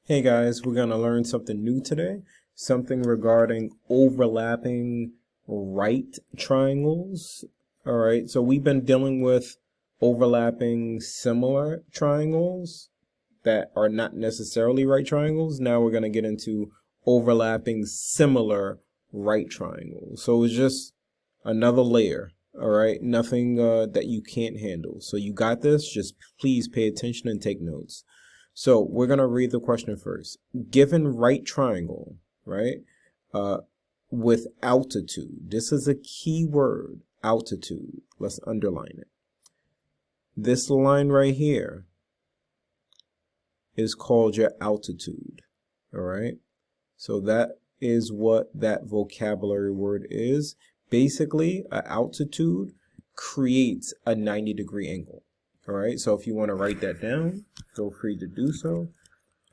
Hey guys, we're going to learn something new today, something regarding overlapping right triangles. All right, so we've been dealing with overlapping similar triangles that are not necessarily right triangles. Now we're going to get into overlapping similar right triangles. So it's just another layer. All right, nothing that you can't handle. So you got this. Just please pay attention and take notes. So we're going to read the question first. Given right triangle, right, with altitude. This is a key word, altitude. Let's underline it. This line right here is called your altitude, all right? So that is what that vocabulary word is. Basically, an altitude creates a 90-degree angle. All right, so if you want to write that down, feel free to do so.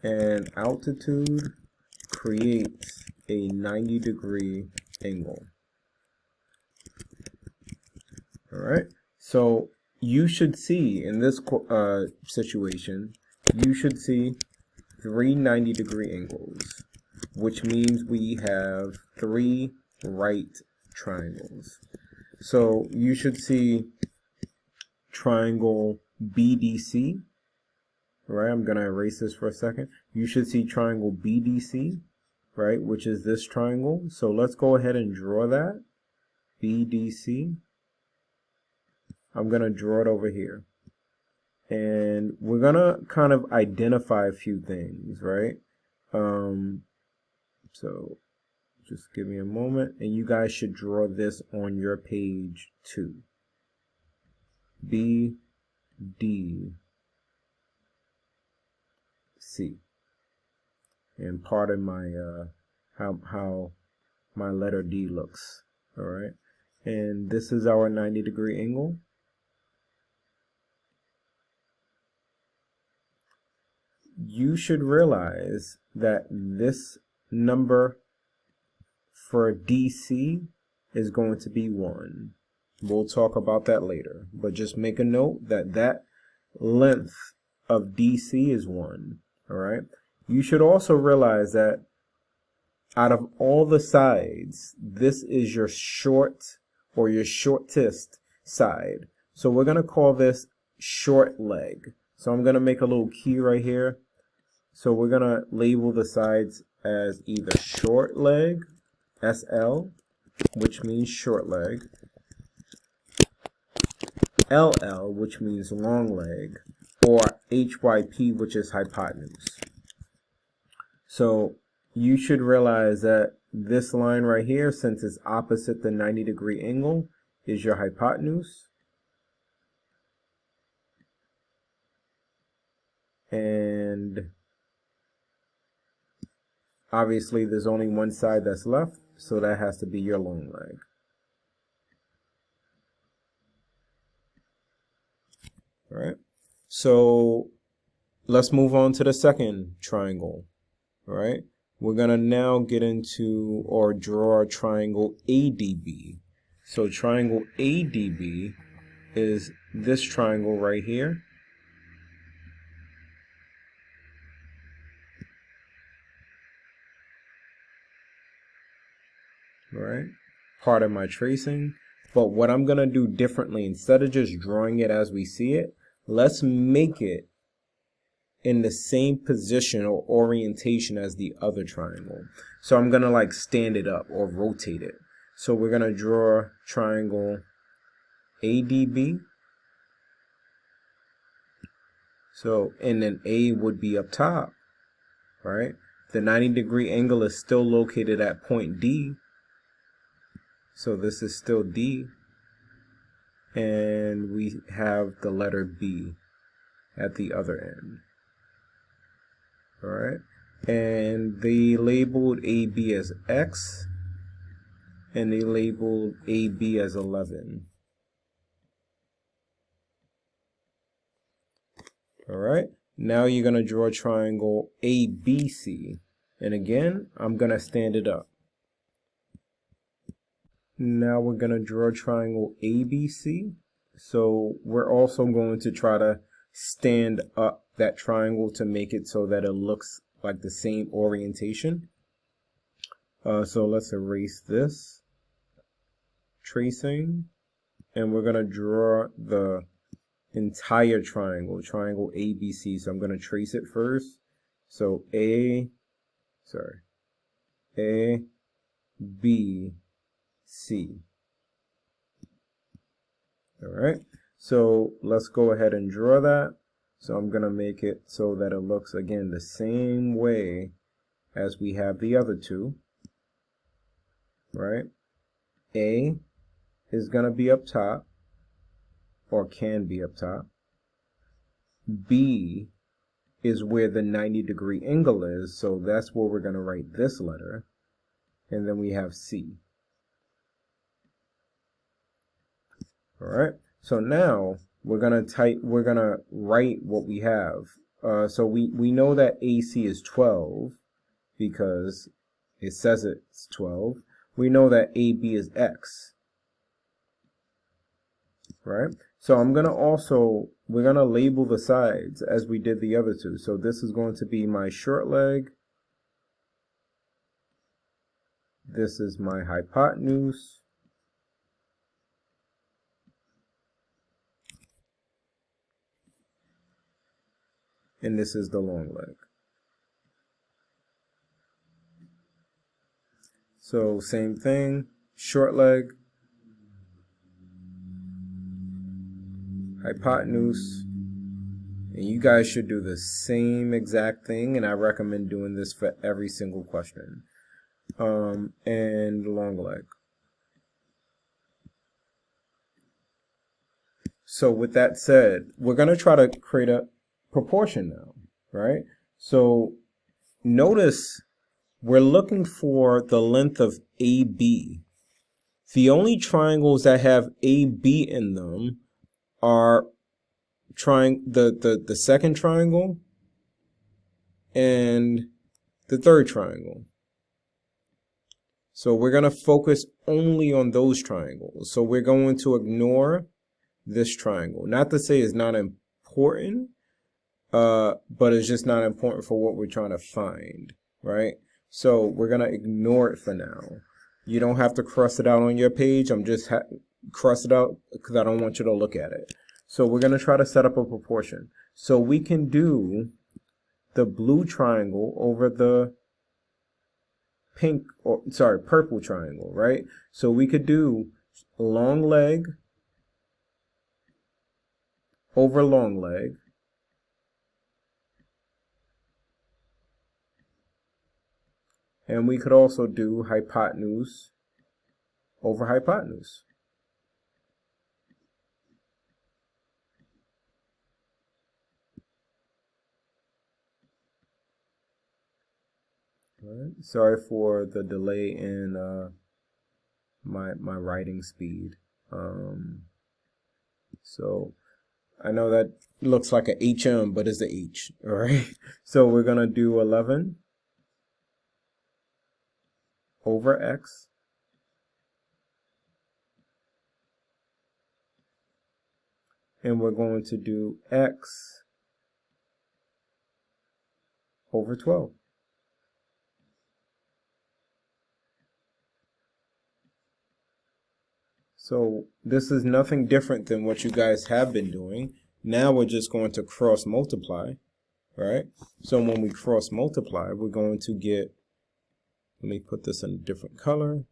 And altitude creates a 90-degree angle. All right, so you should see in this situation, you should see three 90-degree angles, which means we have three right triangles. So you should see triangle BDC, right? I'm going to erase this for a second. You should see triangle BDC, right, which is this triangle. So let's go ahead and draw that, BDC. I'm going to draw it over here. And we're going to kind of identify a few things, right? So just give me a moment, and you guys should draw this on your page too. B, D, C. And pardon my how my letter D looks. All right, and this is our 90-degree angle. You should realize that this number for DC is going to be 1. We'll talk about that later, but just make a note that that length of DC is 1. All right. You should also realize that out of all the sides, this is your short or your shortest side. So we're going to call this short leg. So I'm going to make a little key right here. So we're going to label the sides as either short leg, SL, which means short leg, LL, which means long leg, or HYP, which is hypotenuse. So you should realize that this line right here, since it's opposite the 90-degree angle, is your hypotenuse. And obviously there's only one side that's left, so that has to be your long leg. All right, so let's move on to the second triangle. All right, we're gonna now get into or draw a triangle ADB. So triangle ADB is this triangle right here. All right, part of my tracing. But what I'm gonna do differently, instead of just drawing it as we see it, let's make it in the same position or orientation as the other triangle. So I'm gonna like stand it up or rotate it. So we're gonna draw triangle ADB. So, and then A would be up top, right? The 90-degree angle is still located at point D. So this is still D. And we have the letter B at the other end. All right, and they labeled AB as X, and they labeled AB as 11. All right, now you're going to draw a triangle ABC, and again, I'm going to stand it up. Now we're going to draw a triangle ABC, so we're also going to try to stand up that triangle to make it so that it looks like the same orientation. So let's erase this tracing, and we're going to draw the entire triangle ABC. So I'm going to trace it first. So A, B, C. All right. So let's go ahead and draw that. So I'm going to make it so that it looks, again, the same way as we have the other two. Right? A is going to be up top, or can be up top. B is where the 90-degree angle is, so that's where we're going to write this letter. And then we have C. All right. So now we're gonna write what we have. So we know that AC is 12 because it says it's 12. We know that AB is X. Right? So we're gonna label the sides as we did the other two. So this is going to be my short leg. This is my hypotenuse. And this is the long leg. So same thing, short leg, hypotenuse, and you guys should do the same exact thing, and I recommend doing this for every single question. And long leg. So with that said, we're going to try to create a proportion now, right? So notice we're looking for the length of AB. The only triangles that have AB in them are the second triangle and the third triangle. So we're going to focus only on those triangles. So we're going to ignore this triangle. Not to say it's not important, but it's just not important for what we're trying to find, right? So we're going to ignore it for now. You don't have to cross it out on your page. I'm just cross it out because I don't want you to look at it. So we're going to try to set up a proportion. So we can do the blue triangle over the purple triangle, right? So we could do long leg over long leg. And we could also do hypotenuse over hypotenuse. All right. Sorry for the delay in my writing speed. So I know that looks like a HM, but it's a H. All right. So we're gonna do 11 over X. And we're going to do X over 12. So this is nothing different than what you guys have been doing. Now we're just going to cross multiply, right? So when we cross multiply, we're going to get, let me put this in a different color.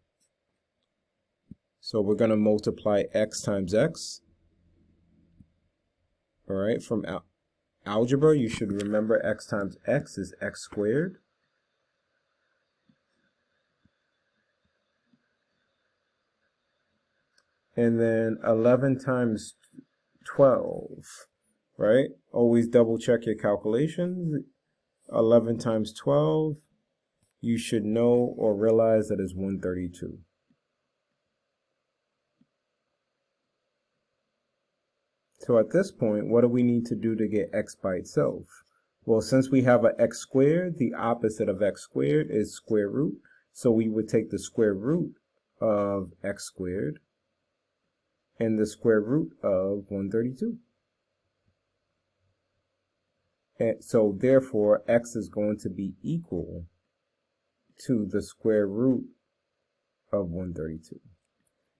So we're going to multiply X times X. All right, from algebra, you should remember X times X is X squared. And then 11 times 12, right? Always double check your calculations. 11 times 12, you should know or realize that is 132. So at this point, what do we need to do to get X by itself? Well, since we have an X squared, the opposite of X squared is square root. So we would take the square root of X squared and the square root of 132. And so therefore, x is going to be equal to the square root of 132.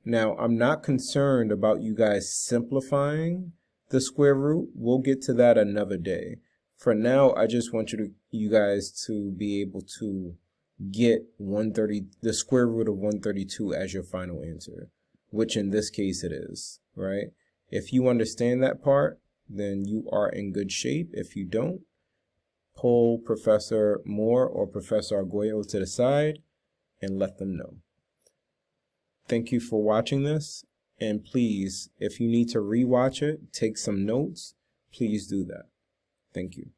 Now, I'm not concerned about you guys simplifying the square root. We'll get to that another day. For now, I just want you guys to be able to get the square root of 132 as your final answer, which in this case it is, right? If you understand that part, then you are in good shape. If you don't, pull Professor Moore or Professor Arguello to the side and let them know. Thank you for watching this, and please, if you need to rewatch it, take some notes, please do that. Thank you.